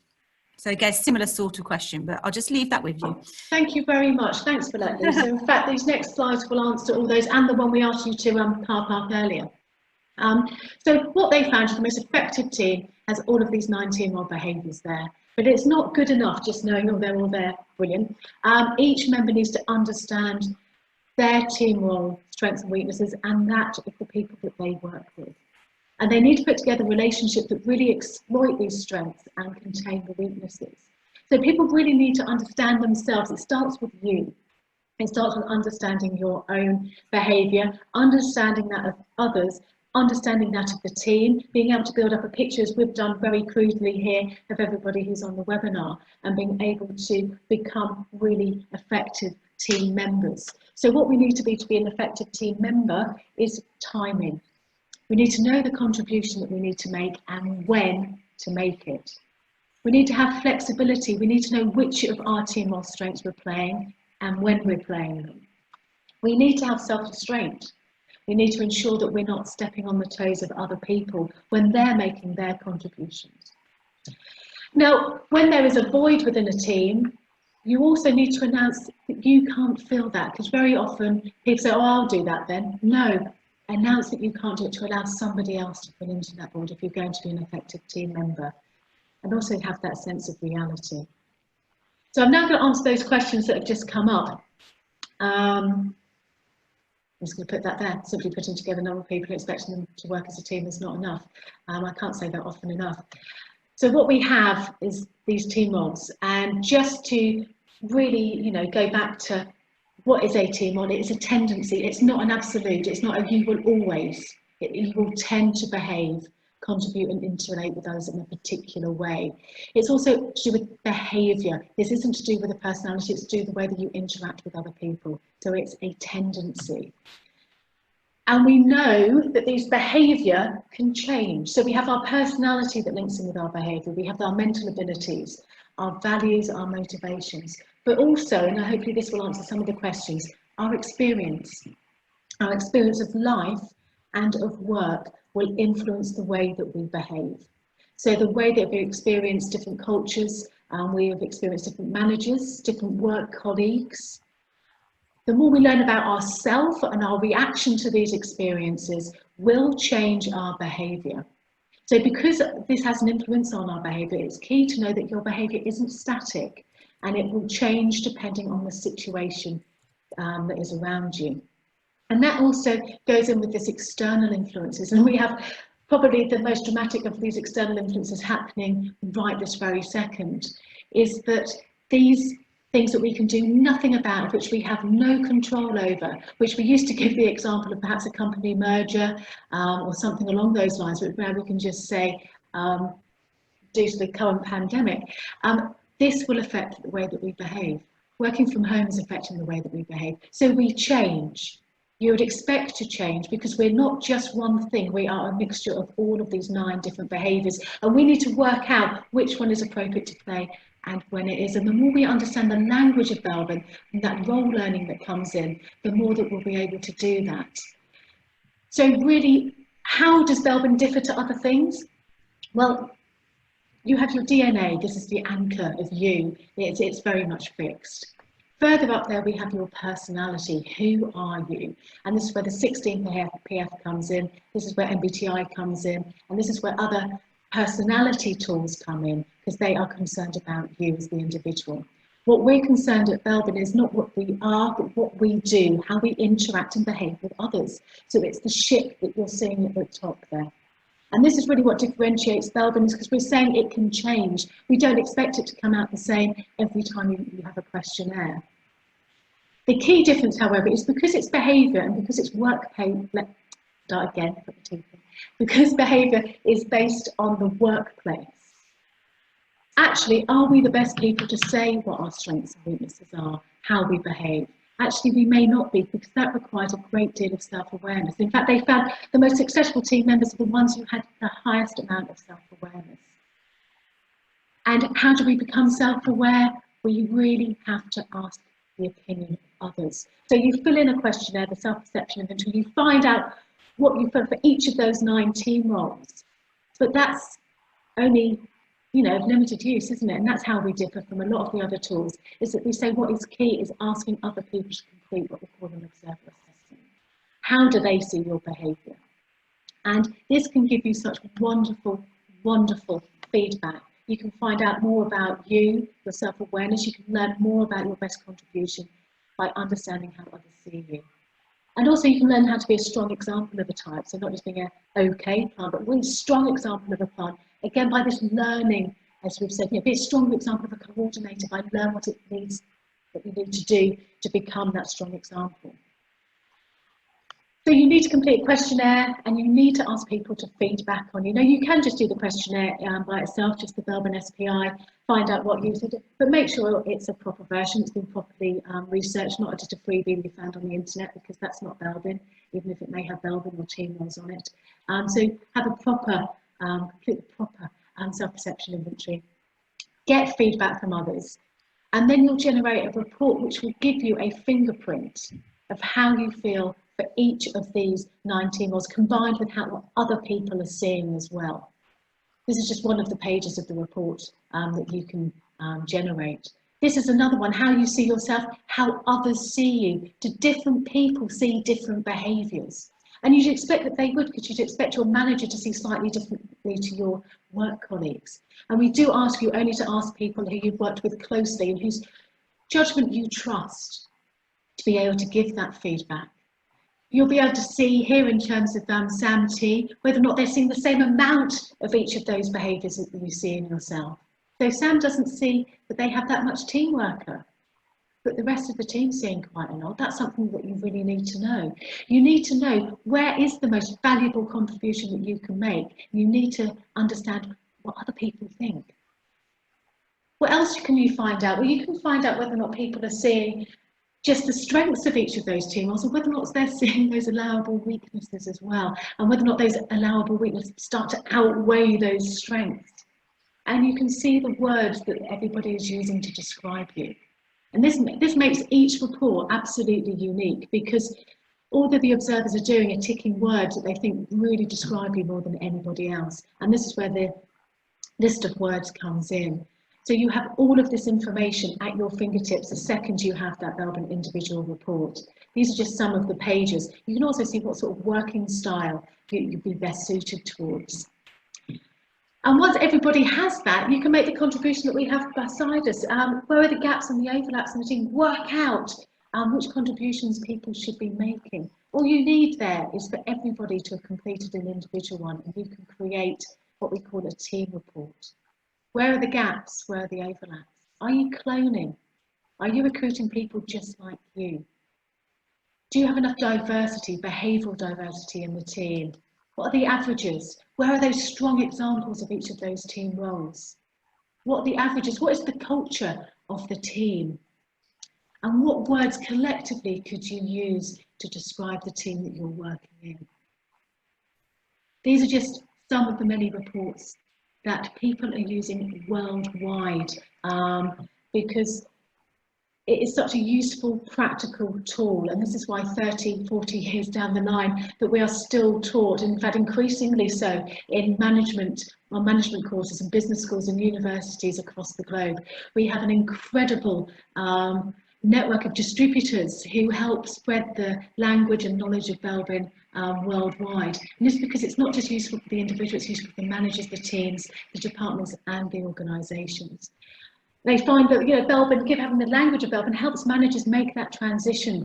So again, similar sort of question, but I'll just leave that with you. Thank you very much. Thanks for that, Lisa. In fact, these next slides will answer all those, and the one we asked you to car park earlier. So what they found is the most effective team has all of these 9 team role behaviours there. But it's not good enough just knowing, oh, they're all there, brilliant. Each member needs to understand their team role, strengths and weaknesses, and that of the people that they work with. And they need to put together relationships that really exploit these strengths and contain the weaknesses. So people really need to understand themselves. It starts with you. It starts with understanding your own behaviour, understanding that of others, understanding that of the team, being able to build up a picture, as we've done very crudely here, of everybody who's on the webinar, and being able to become really effective team members. So what we need to be an effective team member is timing. We need to know the contribution that we need to make and when to make it. We need to have flexibility. We need to know which of our team role strengths we're playing and when we're playing them. We need to have self-restraint. We need to ensure that we're not stepping on the toes of other people when they're making their contributions. Now, when there is a void within a team, you also need to announce that you can't fill that, because very often people say, oh, I'll do that then. No, announce that you can't do it to allow somebody else to fill into that void if you're going to be an effective team member, and also have that sense of reality. So I'm now going to answer those questions that have just come up. I'm just going to put that there. Simply putting together a number of people and expecting them to work as a team is not enough. I can't say that often enough. So what we have is these team roles, and just to really, go back to what is a team role? It's a tendency. It's not an absolute. It's not a you will always. You will tend to behave, contribute and interrelate with others in a particular way. It's also to do with behaviour. This isn't to do with a personality, it's to do with the way that you interact with other people. So it's a tendency. And we know that these behaviour can change. So we have our personality that links in with our behaviour. We have our mental abilities, our values, our motivations. But also, and hopefully this will answer some of the questions, our experience of life and of work will influence the way that we behave. So the way that we experience different cultures, we have experienced different managers, different work colleagues. The more we learn about ourselves and our reaction to these experiences will change our behaviour. So because this has an influence on our behaviour, it's key to know that your behaviour isn't static and it will change depending on the situation that is around you. And that also goes in with this external influences. And we have probably the most dramatic of these external influences happening right this very second, is that these things that we can do nothing about, which we have no control over, which we used to give the example of perhaps a company merger or something along those lines, where we can just say, due to the current pandemic, this will affect the way that we behave. Working from home is affecting the way that we behave. So we change. You would expect to change because we're not just one thing, we are a mixture of all of these 9 different behaviours, and we need to work out which one is appropriate to play and when it is. And the more we understand the language of Belbin and that role learning that comes in, the more that we'll be able to do that. So really, how does Belbin differ to other things? Well, you have your DNA, this is the anchor of you, it's very much fixed. Further up there, we have your personality. Who are you? And this is where the 16 PF comes in. This is where MBTI comes in. And this is where other personality tools come in, because they are concerned about you as the individual. What we're concerned at Belbin is not what we are, but what we do, how we interact and behave with others. So it's the ship that you're seeing at the top there. And this is really what differentiates Belbin, is because we're saying it can change. We don't expect it to come out the same every time you have a questionnaire. The key difference, however, is because it's behaviour and because it's because behaviour is based on the workplace. Actually, are we the best people to say what our strengths and weaknesses are, how we behave? Actually, we may not be, because that requires a great deal of self-awareness. In fact, they found the most successful team members are the ones who had the highest amount of self-awareness. And how do we become self-aware? We really have to ask the opinion of others. So you fill in a questionnaire, the self-perception inventory, you find out what you feel for each of those 9 team roles. But that's only, of limited use, isn't it? And that's how we differ from a lot of the other tools, is that we say what is key is asking other people to complete what we call an observer assessment. How do they see your behaviour? And this can give you such wonderful, wonderful feedback. You can find out more about you, your self-awareness, you can learn more about your best contribution, by understanding how others see you. And also you can learn how to be a strong example of a type, so not just being an okay plant, but a really strong example of a plant. Again, by this learning, as we've said, be a strong example of a coordinator by learn what it needs, what you need to do to become that strong example. So you need to complete a questionnaire and you need to ask people to feedback on you. Now you can just do the questionnaire by itself, just the Belbin SPI, find out what you said, but make sure it's a proper version, it's been properly researched, not just a freebie we found on the internet, because that's not Belbin, even if it may have Belbin or team roles on it. So have a proper, complete the proper self-perception inventory. Get feedback from others, and then you'll generate a report which will give you a fingerprint of how you feel for each of these 9 team roles, combined with what other people are seeing as well. This is just one of the pages of the report that you can generate. This is another one, how you see yourself, how others see you. Do different people see different behaviours? And you'd expect that they would, because you'd expect your manager to see slightly differently to your work colleagues. And we do ask you only to ask people who you've worked with closely and whose judgment you trust to be able to give that feedback. You'll be able to see here in terms of Sam T, whether or not they're seeing the same amount of each of those behaviours that you see in yourself. So Sam doesn't see that they have that much teamwork, but the rest of the team's seeing quite a lot. That's something that you really need to know. You need to know where is the most valuable contribution that you can make. You need to understand what other people think. What else can you find out? Well, you can find out whether or not people are seeing just the strengths of each of those team roles, or whether or not they're seeing those allowable weaknesses as well, and whether or not those allowable weaknesses start to outweigh those strengths. And you can see the words that everybody is using to describe you. And this makes each report absolutely unique, because all that the observers are doing are ticking words that they think really describe you more than anybody else. And this is where the list of words comes in. So you have all of this information at your fingertips the second you have that Belbin individual report. These are just some of the pages. You can also see what sort of working style you'd be best suited towards. And once everybody has that, you can make the contribution that we have beside us. Where are the gaps and the overlaps in the team? Work out which contributions people should be making. All you need there is for everybody to have completed an individual one, and you can create what we call a team report. Where are the gaps? Where are the overlaps? Are you cloning? Are you recruiting people just like you? Do you have enough diversity, behavioural diversity in the team? What are the averages? Where are those strong examples of each of those team roles? What are the averages? What is the culture of the team? And what words collectively could you use to describe the team that you're working in? These are just some of the many reports that people are using worldwide, because it is such a useful, practical tool. And this is why 30, 40 years down the line that we are still taught, in fact, increasingly so in management courses and business schools and universities across the globe. We have an incredible network of distributors who help spread the language and knowledge of Belbin worldwide. And this is because it's not just useful for the individual, it's useful for the managers, the teams, the departments and the organisations. They find that, Belbin, having the language of Belbin helps managers make that transition